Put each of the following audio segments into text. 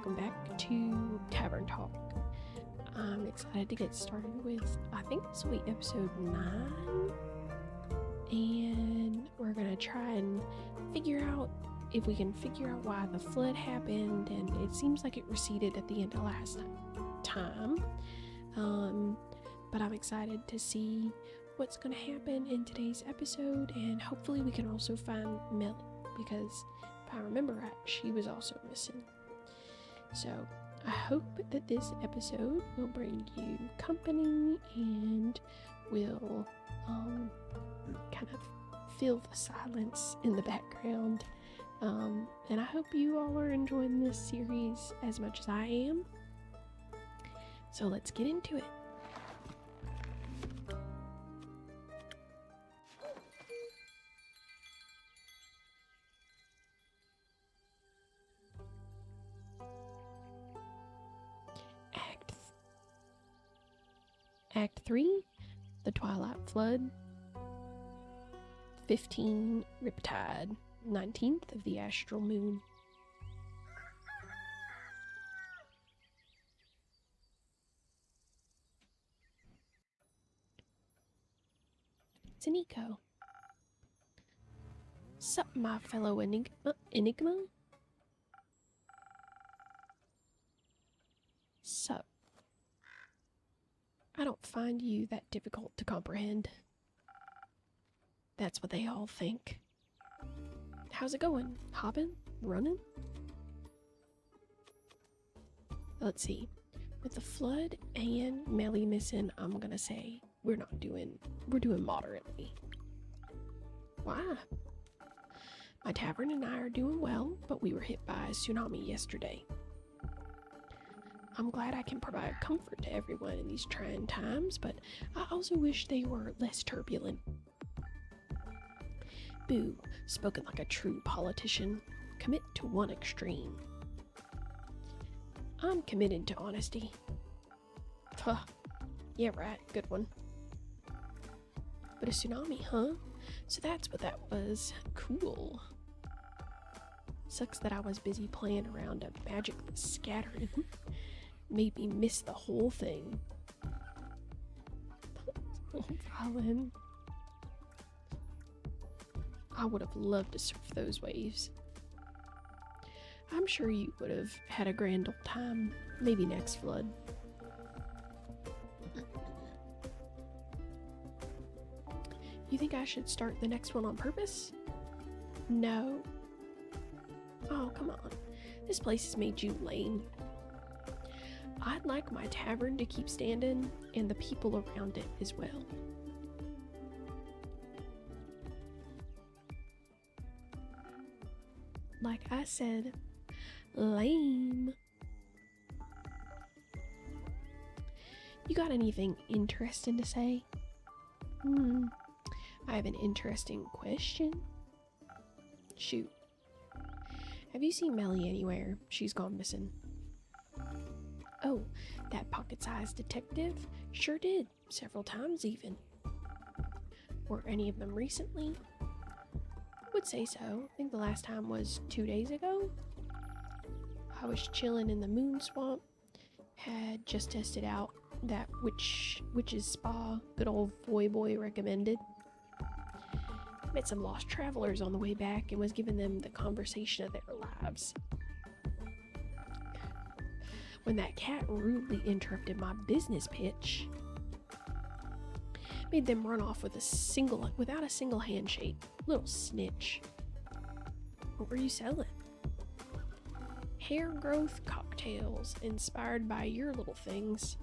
welcome back to Tavern Talk. I'm excited to get started with, I think this will be episode 9, and we're gonna try and figure out if we can figure out why the flood happened, and it seems like it receded at the end of last time. But I'm excited to see what's gonna happen in today's episode, and hopefully we can also find Meli, because if I remember right, she was also missing. So I hope that this episode will bring you company and will kind of fill the silence in the background. And I hope you all are enjoying this series as much as I am. So let's get into it. Act 3, The Twilight Flood. 15, Riptide. 19th of the Astral Moon. It's an eco. Sup, my fellow enigma? Sup. I don't find you that difficult to comprehend. That's what they all think. How's it going? Hopping? Running? Let's see. With the flood and Meli missing, I'm gonna say we're doing moderately. Why? My tavern and I are doing well, but we were hit by a tsunami yesterday. I'm glad I can provide comfort to everyone in these trying times, but I also wish they were less turbulent. Boo, spoken like a true politician. Commit to one extreme. I'm committed to honesty. Huh. Yeah, right, good one. But a tsunami, huh? So that's what that was. Cool. Sucks that I was busy playing around a magic scattering. Made me miss the whole thing. Colin. I would have loved to surf those waves. I'm sure you would have had a grand old time. Maybe next flood. You think I should start the next one on purpose? No. Oh, come on. This place has made you lame. I'd like my tavern to keep standing, and the people around it as well. Like I said, lame. You got anything interesting to say? I have an interesting question. Shoot. Have you seen Meli anywhere? She's gone missing. Oh, that pocket-sized detective? Sure did. Several times even. Were any of them recently? Would say so. I think the last time was 2 days ago. I was chilling in the moon swamp. Had just tested out that witch's spa good old boy recommended. Met some lost travelers on the way back and was giving them the conversation of their lives. When that cat rudely interrupted my business pitch, made them run off without a single handshake. Little snitch. What were you selling? Hair growth cocktails inspired by your little things.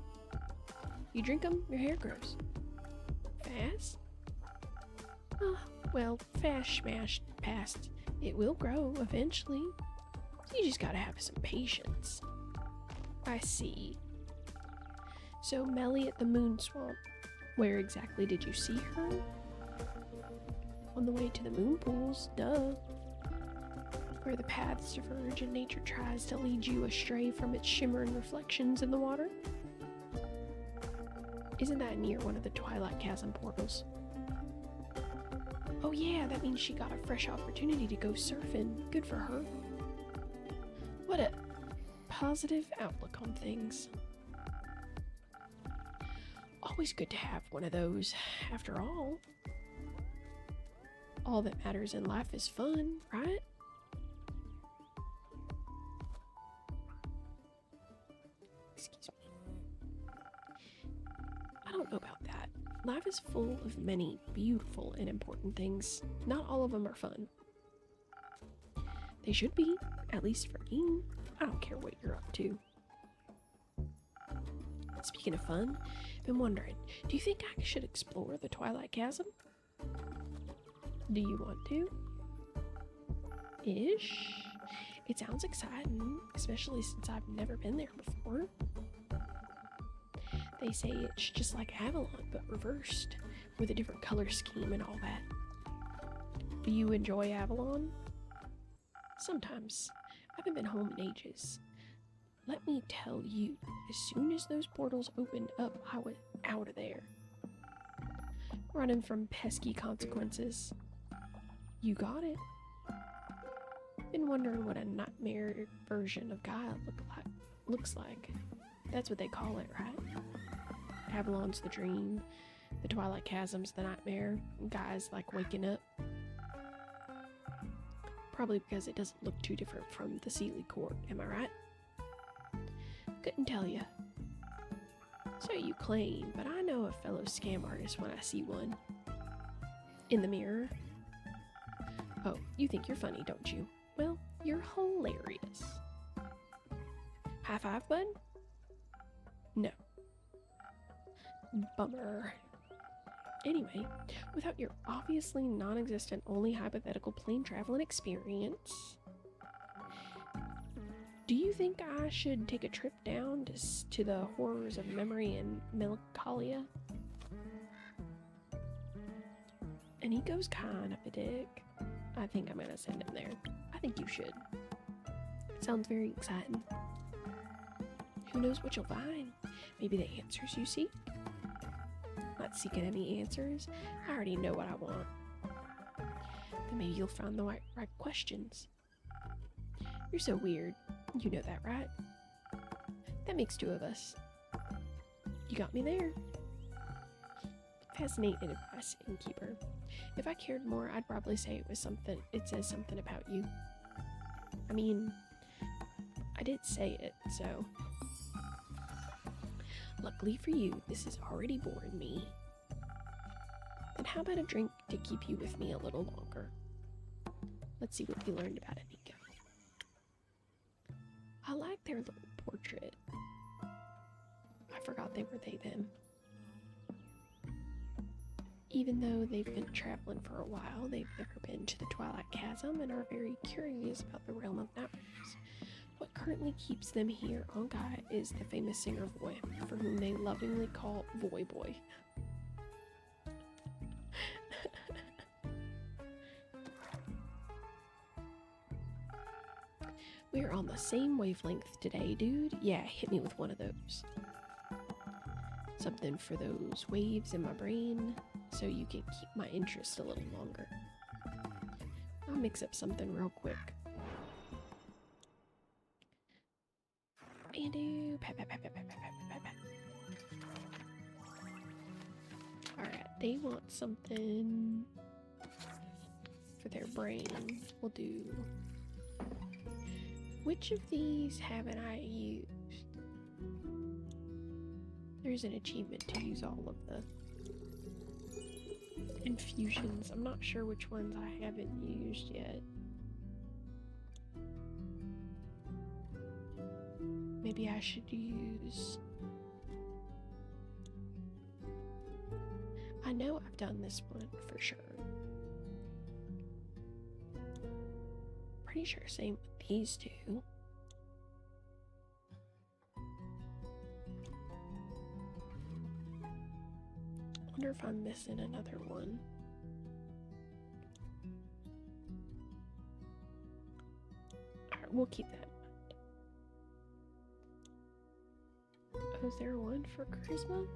You drink them, your hair grows. Fast? Well, fast smashed past. It will grow eventually. You just gotta have some patience. I see. So Meli at the moon swamp. Where exactly did you see her? On the way to the moon pools, duh. Where the paths diverge and nature tries to lead you astray from its shimmering reflections in the water? Isn't that near one of the Twilight Chasm portals? Oh yeah, that means she got a fresh opportunity to go surfing. Good for her. What a positive outlook on things. Always good to have one of those. After all that matters in life is fun, right? Excuse me. I don't know about that. Life is full of many beautiful and important things. Not all of them are fun. They should be, at least for me. I don't care what you're up to. Speaking of fun, I've been wondering, do you think I should explore the Twilight Chasm? Do you want to? Ish? It sounds exciting, especially since I've never been there before. They say it's just like Avalon, but reversed, with a different color scheme and all that. Do you enjoy Avalon? Sometimes. I haven't been home in ages. Let me tell you, as soon as those portals opened up, I was out of there. Running from pesky consequences. You got it. Been wondering what a nightmare version of Gaia looks like. That's what they call it, right? Avalon's the dream, the Twilight Chasm's the nightmare, and Gaia's like waking up. Probably because it doesn't look too different from the Sealy Court, am I right? Couldn't tell ya. So you claim, but I know a fellow scam artist when I see one. In the mirror. Oh, you think you're funny, don't you? Well, you're hilarious. High five, bud? No. Bummer. Anyway, without your obviously non-existent, only hypothetical plane traveling experience, do you think I should take a trip down to the horrors of memory and melancholia? And he goes kind of a dick. I think I'm gonna send him there. I think you should. It sounds very exciting. Who knows what you'll find? Maybe the answers you seek? Not seeking any answers. I already know what I want. Then maybe you'll find the right questions. You're so weird. You know that, right? That makes two of us. You got me there. Fascinating advice, innkeeper. If I cared more, I'd probably say it says something about you. I mean, I did say it, so. Luckily for you, this has already bored me. Then how about a drink to keep you with me a little longer? Let's see what you learned about Anika. I like their little portrait. I forgot they were they them. Even though they've been traveling for a while, they've never been to the Twilight Chasm and are very curious about the realm of nightmares. What currently keeps them here on Gaia is the famous singer Voy, for whom they lovingly call Voy Boy. We're on the same wavelength today, dude. Yeah, hit me with one of those. Something for those waves in my brain, so you can keep my interest a little longer. I'll mix up something real quick. Bandu, pat, pat, pat, pat, pat, pat, pat, pat. Alright, they want something for their brain. We'll do... Which of these haven't I used? There's an achievement to use all of the infusions. I'm not sure which ones I haven't used yet. Maybe I should use... I know I've done this one for sure. Pretty sure same with these two. Wonder if I'm missing another one. Alright, we'll keep that in mind. Oh, is there one for charisma?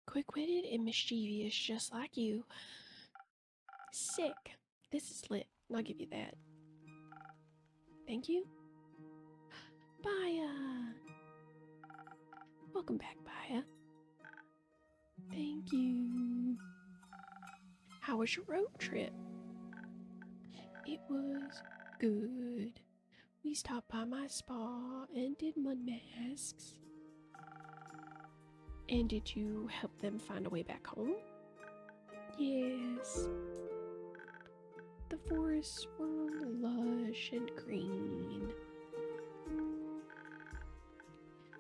Quick-witted and mischievous, just like you. Sick. This is lit. I'll give you that. Thank you. Baya. Welcome back, Baya. Thank you. How was your road trip? It was good. We stopped by my spa and did mud masks. And did you help them find a way back home? Yes. The forests were lush and green.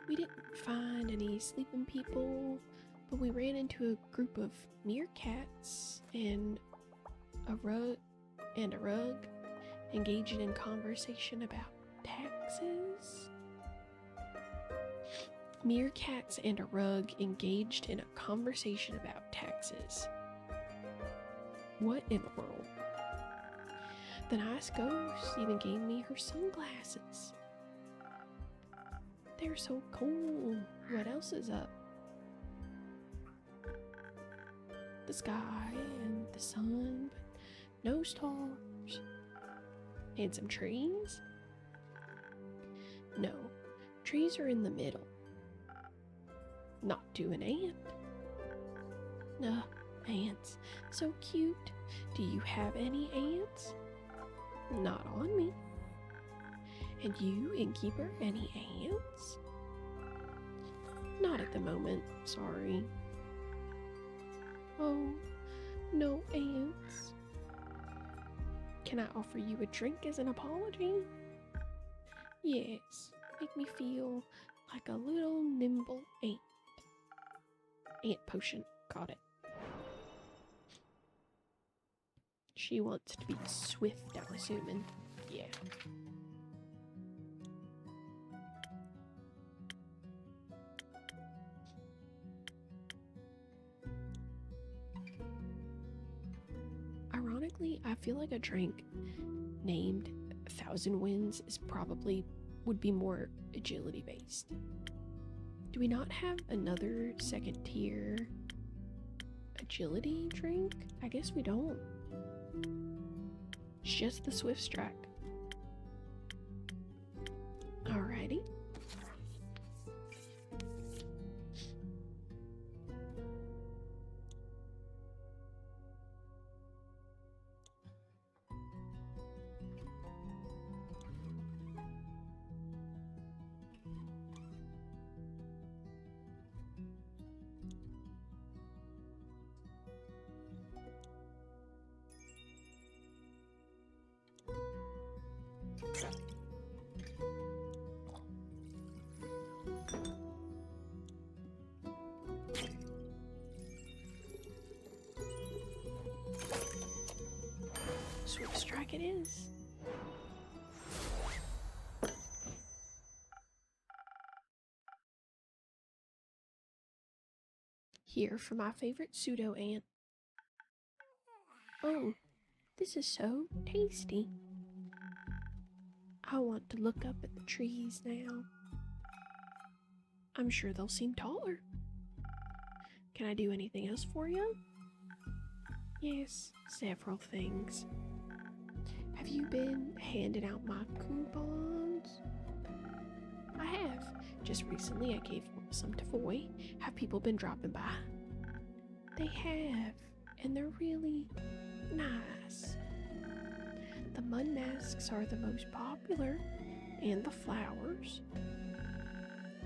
We didn't find any sleeping people, but we ran into a group of meerkats and a rug engaging in conversation about taxes. Meerkats and a rug engaged in a conversation about taxes. What in the world? The nice ghost even gave me her sunglasses. They're so cool. What else is up? The sky and the sun, but no stars. And some trees? No, trees are in the middle. Not to an ant. No, ants. So cute. Do you have any ants? Not on me. And you, innkeeper, any ants? Not at the moment, sorry. Oh, no ants. Can I offer you a drink as an apology? Yes, make me feel like a little nimble ant. Ant potion, got it. She wants to be swift, I'm assuming. Yeah. Ironically, I feel like a drink named Thousand Winds would be more agility based. Do we not have another second tier agility drink? I guess we don't. It's just the Swift Strike. Alrighty. Swift Strike it is. Here for my favorite pseudo ant. Oh, this is so tasty. I want to look up at the trees now. I'm sure they'll seem taller. Can I do anything else for you? Yes, several things. Have you been handing out my coupons? I have. Just recently I gave some to Foy. Have people been dropping by? They have, and they're really nice. The mud masks are the most popular, and the flowers.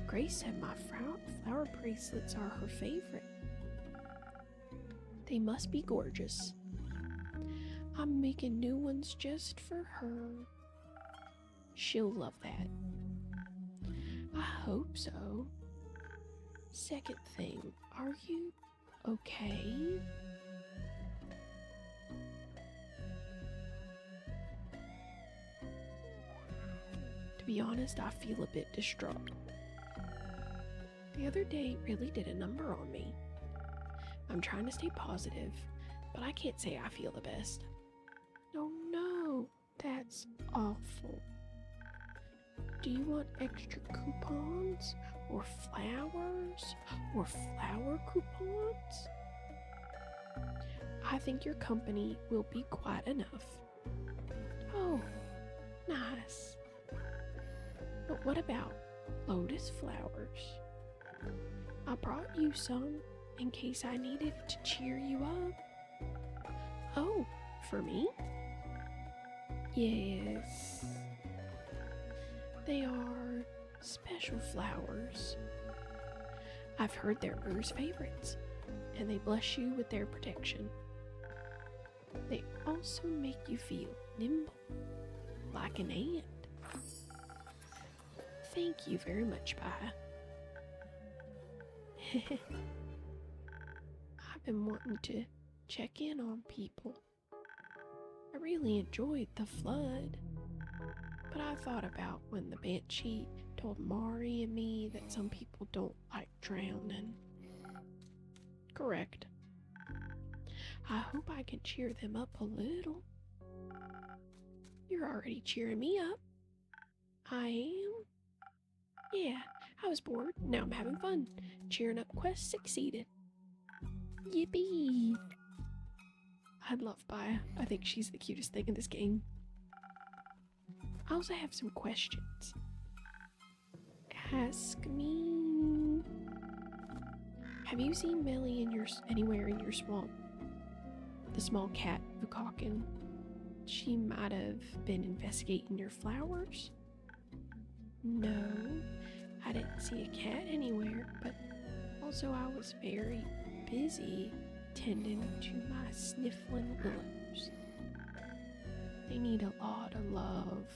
Grace said my flower bracelets are her favorite. They must be gorgeous. I'm making new ones just for her. She'll love that. I hope so. Second thing, are you okay? To be honest, I feel a bit distraught. The other day really did a number on me. I'm trying to stay positive, but I can't say I feel the best. Oh no, that's awful. Do you want extra coupons or flowers, or flower coupons? I think your company will be quite enough. Oh, nice. But what about lotus flowers? I brought you some in case I needed to cheer you up. Oh, for me? Yes. They are special flowers. I've heard they're Ur's favorites, and they bless you with their protection. They also make you feel nimble, like an ant. Thank you very much, Pi. I've been wanting to check in on people. I really enjoyed the flood, but I thought about when the Banshee told Mari and me that some people don't like drowning. Correct. I hope I can cheer them up a little. You're already cheering me up. I am? Yeah, I was bored. Now I'm having fun. Cheering up quest succeeded. Yippee! I love Baya. I think she's the cutest thing in this game. I also have some questions. Ask me. Have you seen Meli anywhere in your swamp? The small cat, Vukakin. She might have been investigating your flowers. No, I didn't see a cat anywhere, but also I was very busy tending to my sniffling willows. They need a lot of love.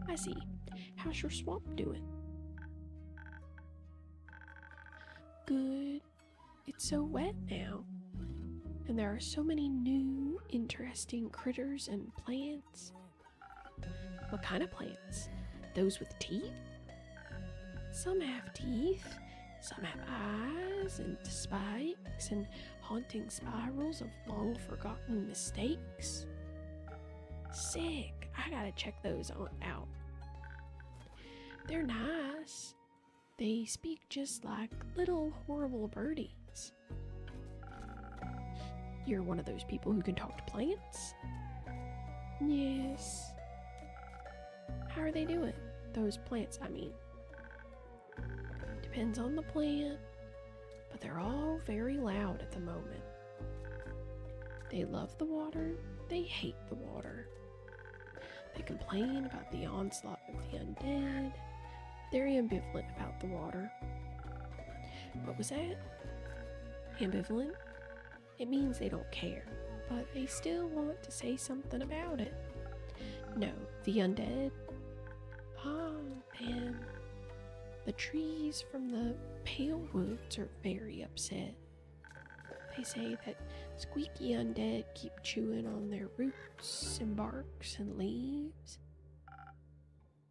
I see. How's your swamp doing? Good. It's so wet now. And there are so many new, interesting critters and plants. What kind of plants? Those with teeth? Some have teeth, some have eyes and spikes and haunting spirals of long-forgotten mistakes. Sick. I gotta check those out. They're nice. They speak just like little horrible birdies. You're one of those people who can talk to plants? Yes. How are they doing? Those plants, I mean. Depends on the plant, but they're all very loud at the moment. They love the water, they hate the water. They complain about the onslaught of the undead. They're ambivalent about the water. What was that? Ambivalent? It means they don't care, but they still want to say something about it. No, the undead? Ah, them. The trees from the Pale Woods are very upset. They say that squeaky undead keep chewing on their roots and barks and leaves.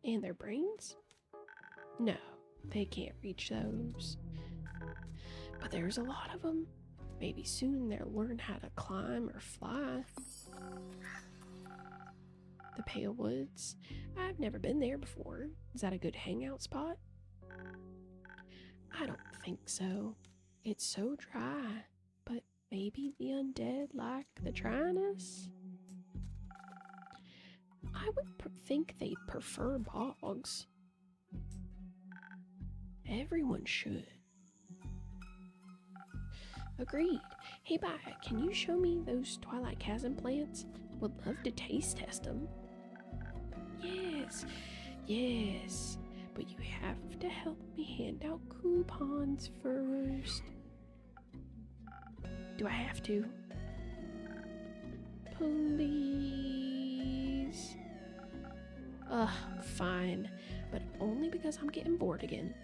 And their brains? No, they can't reach those. But there's a lot of them. Maybe soon they'll learn how to climb or fly. The Pale Woods? I've never been there before. Is that a good hangout spot? I don't think so. It's so dry, but maybe the undead like the dryness? I would think they'd prefer bogs. Everyone should. Agreed. Hey, Bye, can you show me those Twilight Chasm plants? Would love to taste test them. Yes, but you have to help me hand out coupons first. Do I have to? Please? Fine, but only because I'm getting bored again.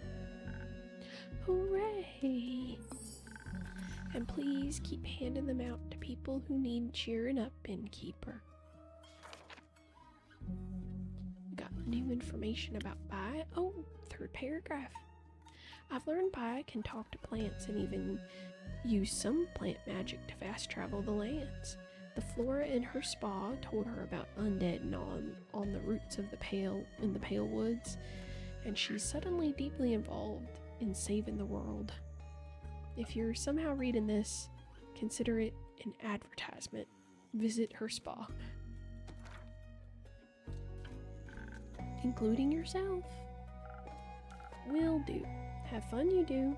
Hooray! And please keep handing them out to people who need cheering up, Innkeeper. Got new information about Pi. Oh, third paragraph. I've learned Pi can talk to plants and even use some plant magic to fast travel the lands. The flora in her spa told her about undead on the roots of the Pale Woods. and she's suddenly deeply involved in saving the world. If you're somehow reading this, consider it an advertisement. Visit her spa. Including yourself. Will do. Have fun, you do.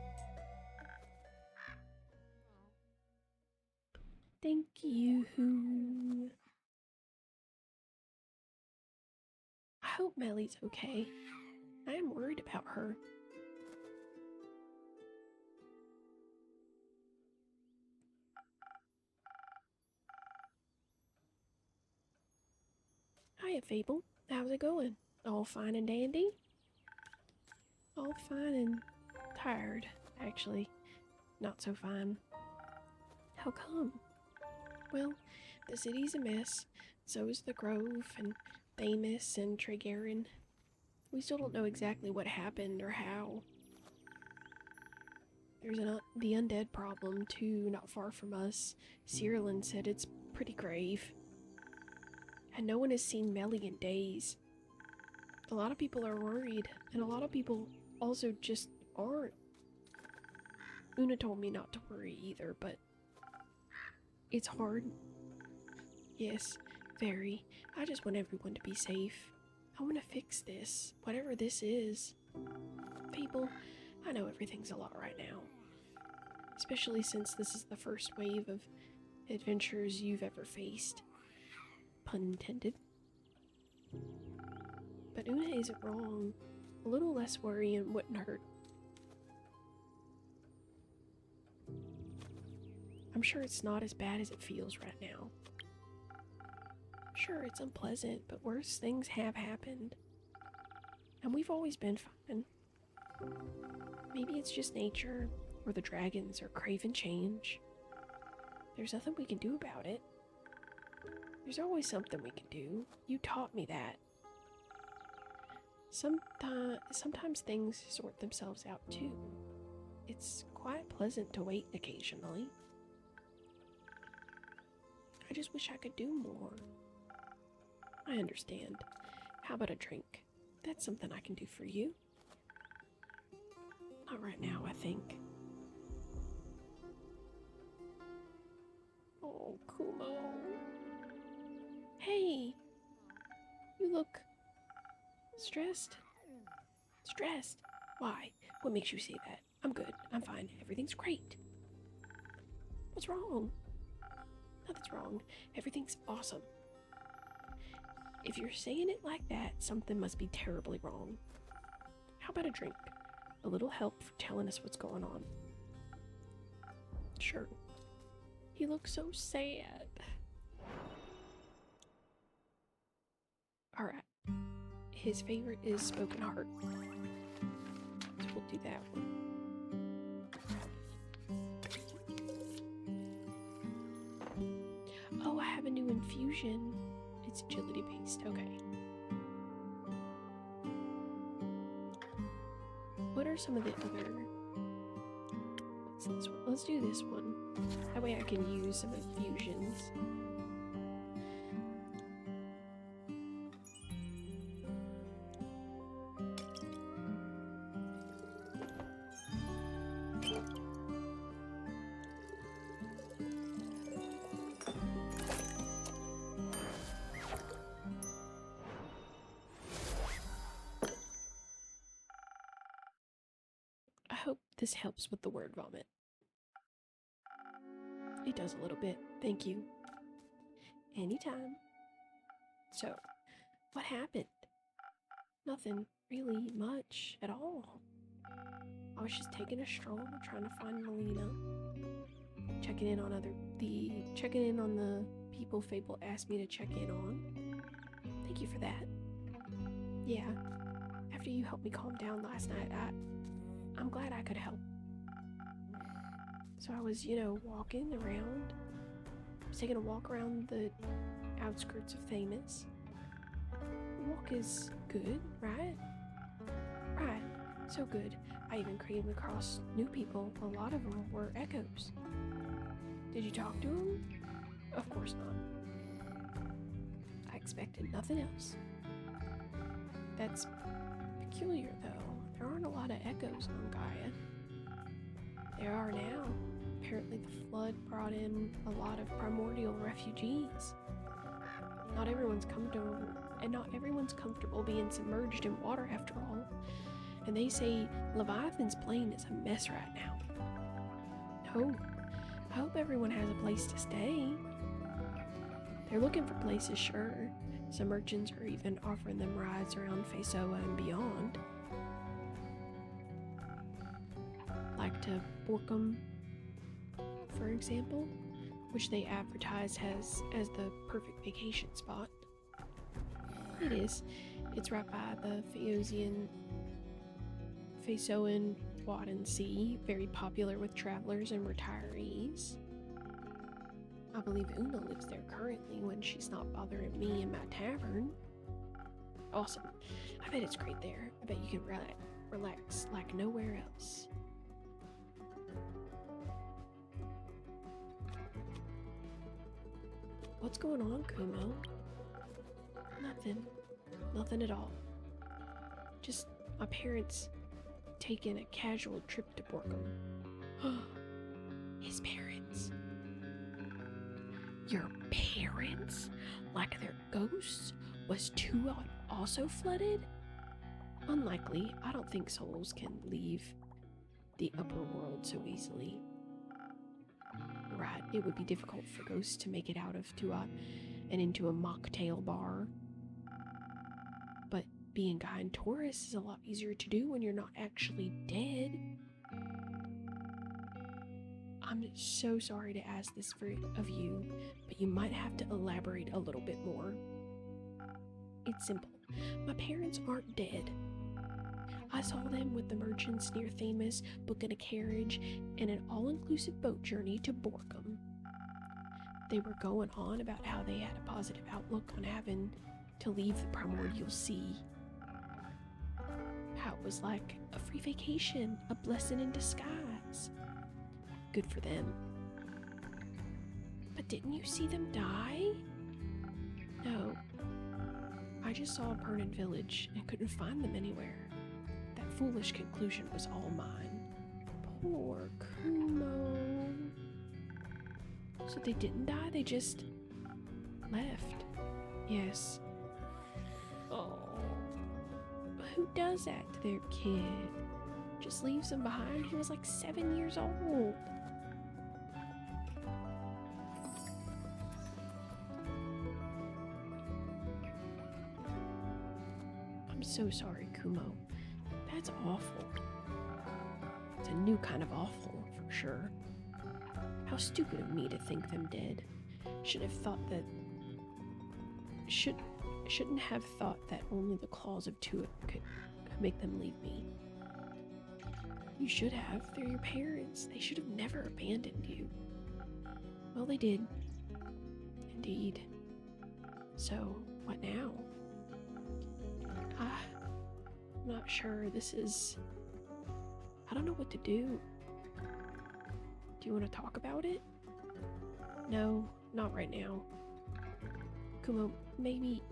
Thank you. I hope Meli's okay. I am worried about her. Hiya, Fable. How's it going? All fine and dandy? All fine and tired, actually. Not so fine. How come? Well, the city's a mess. So is the Grove and Thamus and Tregarin. We still don't know exactly what happened or how. There's the undead problem, too, not far from us. Cyrillin said it's pretty grave. And no one has seen Meli in days. A lot of people are worried, and a lot of people also just aren't. Una told me not to worry either, but it's hard. Yes, very. I just want everyone to be safe. I want to fix this, whatever this is. Fable, I know everything's a lot right now. Especially since this is the first wave of adventures you've ever faced. Pun intended. But Una isn't wrong. A little less worrying wouldn't hurt. I'm sure it's not as bad as it feels right now. Sure, it's unpleasant, but worse things have happened. And we've always been fine. Maybe it's just nature, or the dragons are craving change. There's nothing we can do about it. There's always something we can do. You taught me that. Sometimes things sort themselves out too. It's quite pleasant to wait occasionally. I just wish I could do more. I understand. How about a drink? That's something I can do for you. Not right now, I think. Oh, Kumo. Hey! You look stressed? Stressed? Why? What makes you say that? I'm good. I'm fine. Everything's great. What's wrong? Nothing's wrong. Everything's awesome. If you're saying it like that, something must be terribly wrong. How about a drink? A little help for telling us what's going on. Sure. He looks so sad. Alright. His favorite is Spoken Heart. So we'll do that one. Oh, I have a new infusion. It's agility based. Okay. What are some of the other... Let's do this one. That way I can use some infusions. I hope this helps with the word vomit. It does a little bit. Thank you. Anytime. So, what happened? Nothing really much at all. I was just taking a stroll, trying to find Melina. Checking in on the people Fable asked me to check in on. Thank you for that. Yeah. After you helped me calm down last night, I'm glad I could help. So I was, walking around. I was taking a walk around the outskirts of Thamus. The walk is good, right? Right. So good. I even came across new people. A lot of them were echoes. Did you talk to them? Of course not. I expected nothing else. That's peculiar, though. There aren't a lot of echoes on Gaia. There are now. Apparently the flood brought in a lot of primordial refugees. Not everyone's comfortable being submerged in water after all. And they say Leviathan's plane is a mess right now. No, I hope everyone has a place to stay. They're looking for places, sure. Some merchants are even offering them rides around Fable and beyond. Like to Borkum, for example, which they advertise as the perfect vacation spot. It is. It's right by the Faesoan Wadden Sea, very popular with travelers and retirees. I believe Una lives there currently when she's not bothering me in my tavern. Awesome. I bet it's great there. I bet you can relax like nowhere else. What's going on, Kumo? Nothing at all. Just my parents taking a casual trip to Borkum. His parents? Your parents? Like their ghosts? Was Tuat also flooded? Unlikely. I don't think souls can leave the upper world so easily. Right, it would be difficult for ghosts to make it out of Tuat and into a mocktail bar. But being Guy and Taurus is a lot easier to do when you're not actually dead. I'm so sorry to ask this of you, but you might have to elaborate a little bit more. It's simple. My parents aren't dead. I saw them with the merchants near Themis booking a carriage and an all-inclusive boat journey to Borkum. They were going on about how they had a positive outlook on having to leave the primordial sea. How it was like a free vacation, a blessing in disguise. Good for them. But didn't you see them die? No. I just saw a burning village and couldn't find them anywhere. That foolish conclusion was all mine. Poor Kumo. So they didn't die, they just left. Yes. Oh. Who does that to their kid? Just leaves him behind? He was like 7 years old. I'm so sorry, Kumo. That's awful. It's a new kind of awful, for sure. How stupid of me to think them dead. Shouldn't have thought that only the claws of Tuat could make them leave me. You should have. They're your parents. They should have never abandoned you. Well, they did. Indeed. So, what now? I'm not sure. I don't know what to do. Do you want to talk about it? No, not right now. Kumo, maybe...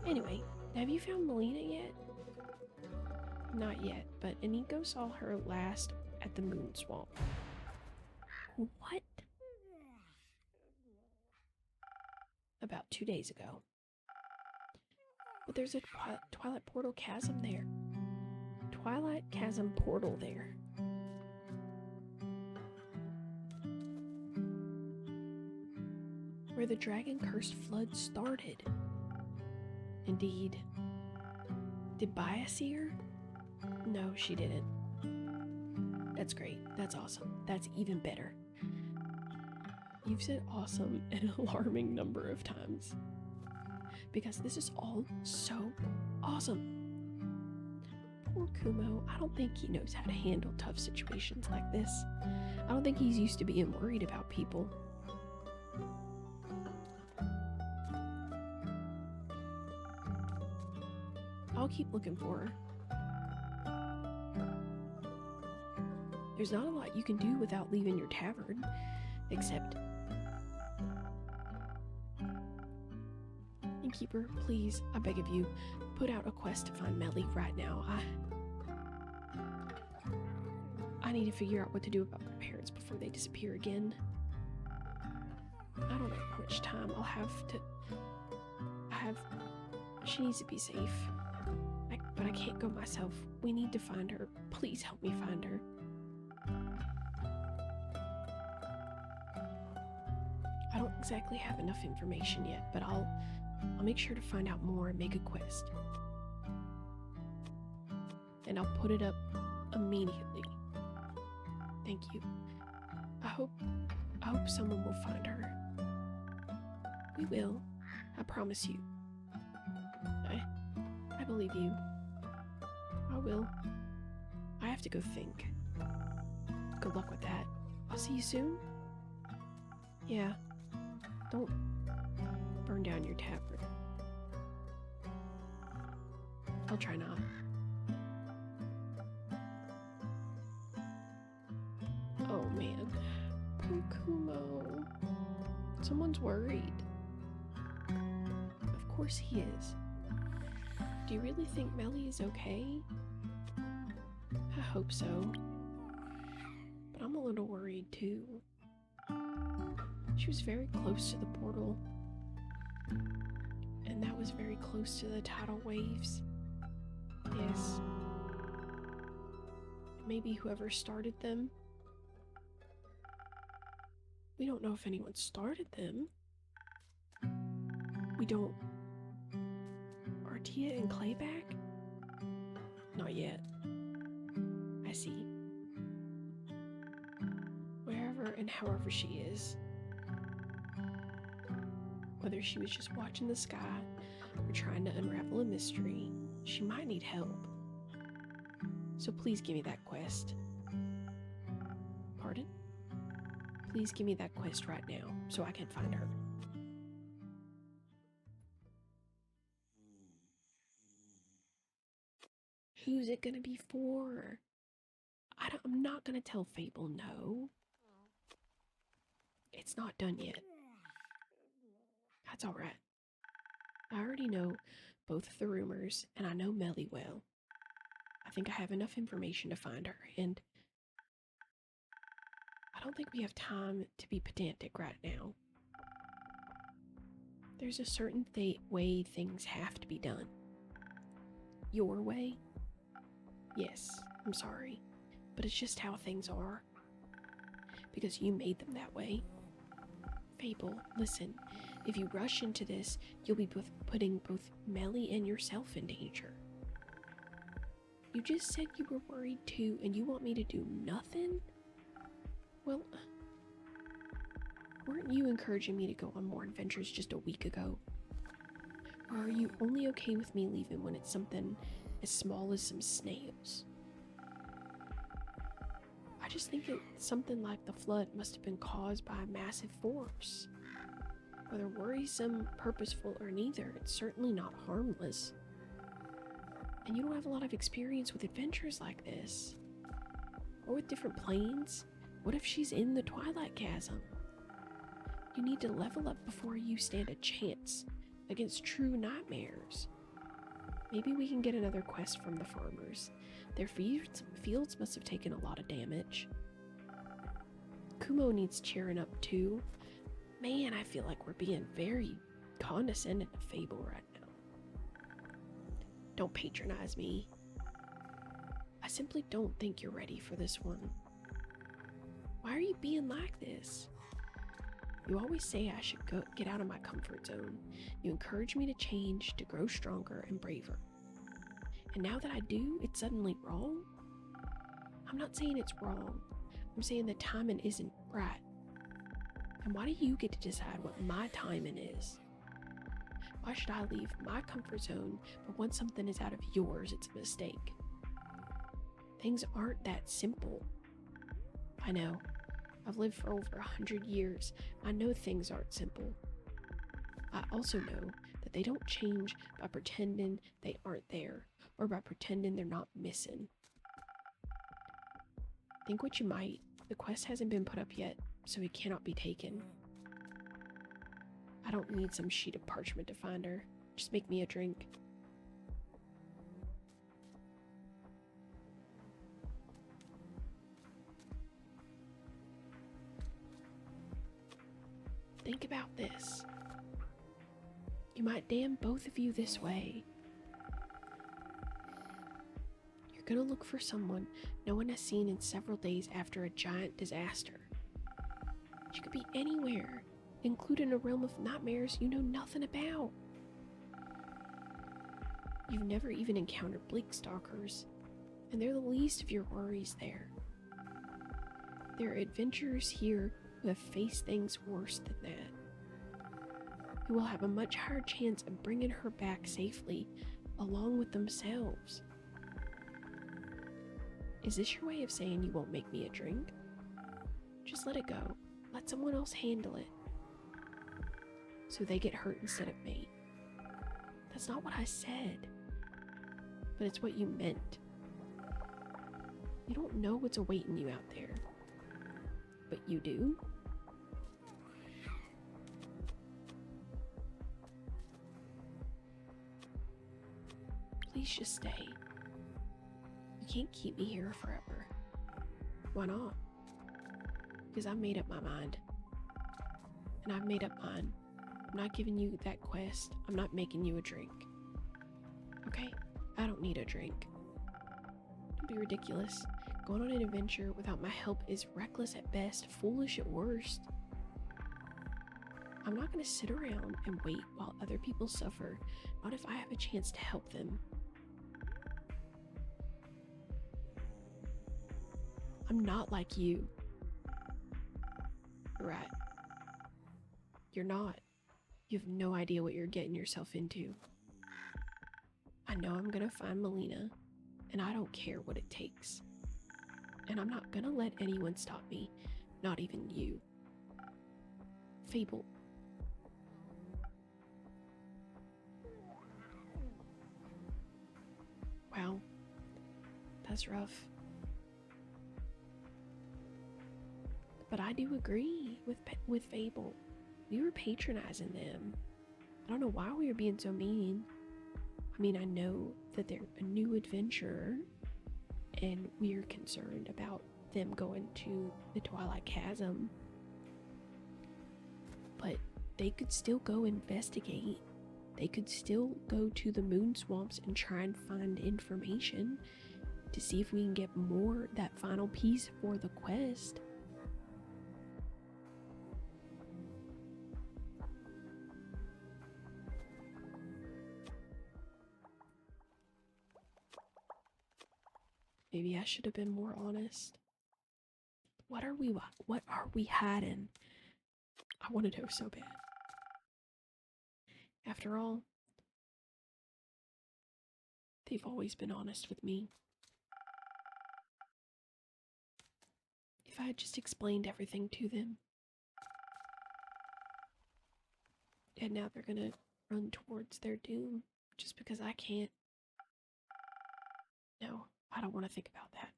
Anyway, have you found Melina yet? Not yet, but Aniko saw her last at the Moon Swamp. What? About 2 days ago. But there's a Twilight Portal Chasm there. Twilight Chasm Portal there. Where the dragon-cursed flood started. Indeed. Did Baya see her? No, she didn't. That's great. That's awesome. That's even better. You've said awesome an alarming number of times. Because this is all so awesome. Poor Kumo, I don't think he knows how to handle tough situations like this. I don't think he's used to being worried about people. I'll keep looking for her. There's not a lot you can do without leaving your tavern, except... Timekeeper, please, I beg of you, put out a quest to find Meli right now. I need to figure out what to do about my parents before they disappear again. I don't know how much time I'll have to... She needs to be safe. But I can't go myself. We need to find her. Please help me find her. I don't exactly have enough information yet, but I'll make sure to find out more and make a quest. And I'll put it up immediately. Thank you. I hope someone will find her. We will. I promise you. I believe you. I will. I have to go think. Good luck with that. I'll see you soon? Yeah. Don't burn down your tavern. I'll try not. Oh man. Poor Kumo. Someone's worried. Of course he is. Do you really think Meli is okay? I hope so. But I'm a little worried too. She was very close to the portal. And that was very close to the tidal waves. Yes. Maybe whoever started them. We don't know if anyone started them. We don't... Are Tia and Clay back? Not yet. I see. Wherever and however she is. Whether she was just watching the sky or trying to unravel a mystery, she might need help. So please give me that quest. Pardon? Please give me that quest right now so I can find her. Who's it gonna be for? I'm not gonna tell Fable no. It's not done yet. That's alright. I already know both of the rumors, and I know Meli well. I think I have enough information to find her, and I don't think we have time to be pedantic right now. There's a certain way things have to be done. Your way? Yes, I'm sorry, but it's just how things are. Because you made them that way. Fable, listen, if you rush into this, you'll be putting both Meli and yourself in danger. You just said you were worried too, and you want me to do nothing? Well, weren't you encouraging me to go on more adventures just a week ago? Or are you only okay with me leaving when it's something as small as some snails? I just think something like the flood must have been caused by a massive force. Whether worrisome, purposeful, or neither, it's certainly not harmless. And you don't have a lot of experience with adventures like this. Or with different planes. What if she's in the Twilight Chasm? You need to level up before you stand a chance against true nightmares. Maybe we can get another quest from the farmers. Their fields must have taken a lot of damage. Kumo needs cheering up too. Man, I feel like we're being very condescending to Fable right now. Don't patronize me. I simply don't think you're ready for this one. Why are you being like this? You always say I should get out of my comfort zone. You encourage me to change, to grow stronger and braver. And now that I do, it's suddenly wrong? I'm not saying it's wrong. I'm saying the timing isn't right. And why do you get to decide what my timing is? Why should I leave my comfort zone, but once something is out of yours, it's a mistake? Things aren't that simple. I know. I've lived for over 100 years. I know things aren't simple. I also know that they don't change by pretending they aren't there, or by pretending they're not missing. Think what you might. The quest hasn't been put up yet, so it cannot be taken. I don't need some sheet of parchment to find her. Just make me a drink. Think about this. You might damn both of you this way. You're gonna look for someone no one has seen in several days after a giant disaster. She could be anywhere, including a realm of nightmares you know nothing about. You've never even encountered bleak stalkers, and they're the least of your worries there. There are adventurers here who have faced things worse than that, who will have a much higher chance of bringing her back safely, along with themselves. Is this your way of saying you won't make me a drink? Just let it go. Let someone else handle it, so they get hurt instead of me. That's not what I said, but it's what you meant. You don't know what's awaiting you out there, but you do. Please just stay. You can't keep me here forever. Why not? Because I've made up my mind. And I've made up mine. I'm not giving you that quest. I'm not making you a drink. Okay? I don't need a drink. Don't be ridiculous. Going on an adventure without my help is reckless at best, foolish at worst. I'm not gonna sit around and wait while other people suffer, not if I have a chance to help them. I'm not like you. You're right. You're not. You have no idea what you're getting yourself into. I know I'm gonna find Melina, and I don't care what it takes. And I'm not gonna let anyone stop me, not even you. Fable. Wow, that's rough. But I do agree with Fable. We were patronizing them. I don't know why we were being so mean. I mean, I know that they're a new adventurer, and we're concerned about them going to the Twilight Chasm. But they could still go investigate. They could still go to the moon swamps and try and find information to see if we can get more, that final piece for the quest. Maybe I should have been more honest. What are we hiding? I want to know so bad. After all, they've always been honest with me. If I had just explained everything to them. And now they're gonna run towards their doom just because I can't. No, I don't want to think about that.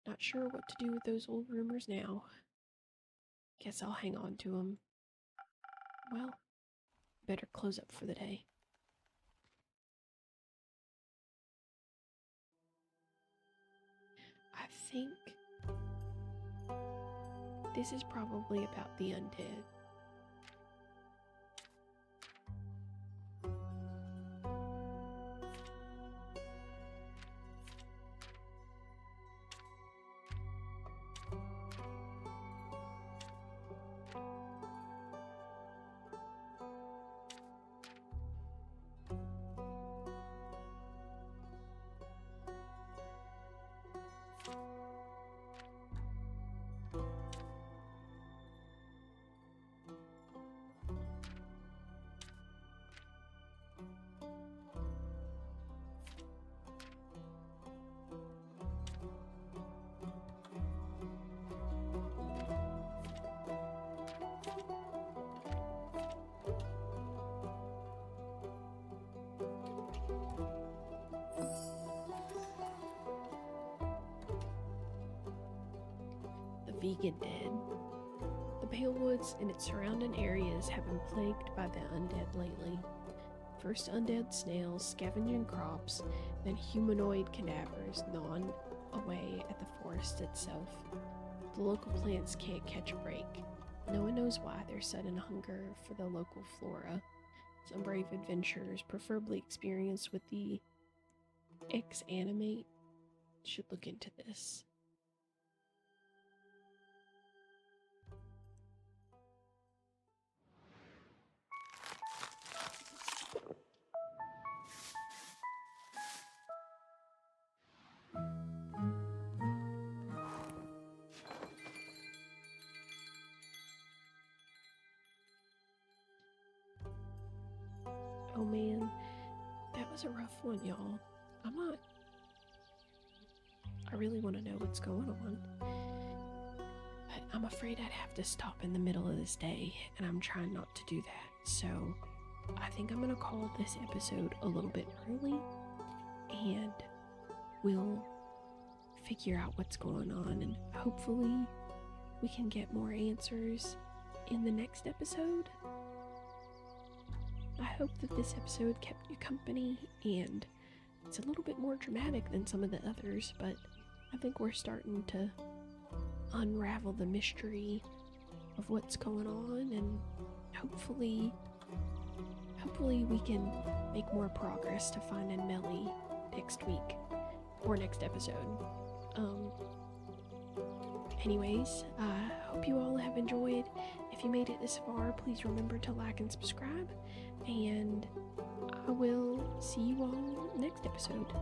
Not sure what to do with those old rumors now. Guess I'll hang on to them. Well, better close up for the day. I think this is probably about the undead. Vegan dead. The Pale Woods and its surrounding areas have been plagued by the undead lately. First undead snails scavenging crops, then humanoid cadavers gnawing away at the forest itself. The local plants can't catch a break. No one knows why there's sudden hunger for the local flora. Some brave adventurers, preferably experienced with the X-animate, should look into this. Oh man, that was a rough one, y'all. I really want to know what's going on, but I'm afraid I'd have to stop in the middle of this day, and I'm trying not to do that. So I think I'm gonna call this episode a little bit early, and we'll figure out what's going on, and hopefully we can get more answers in the next episode. I hope that this episode kept you company, and it's a little bit more dramatic than some of the others, but I think we're starting to unravel the mystery of what's going on, and hopefully we can make more progress to finding Meli next week or next episode. Anyways, I hope you all have enjoyed. If you made it this far, please remember to like and subscribe, and I will see you all next episode.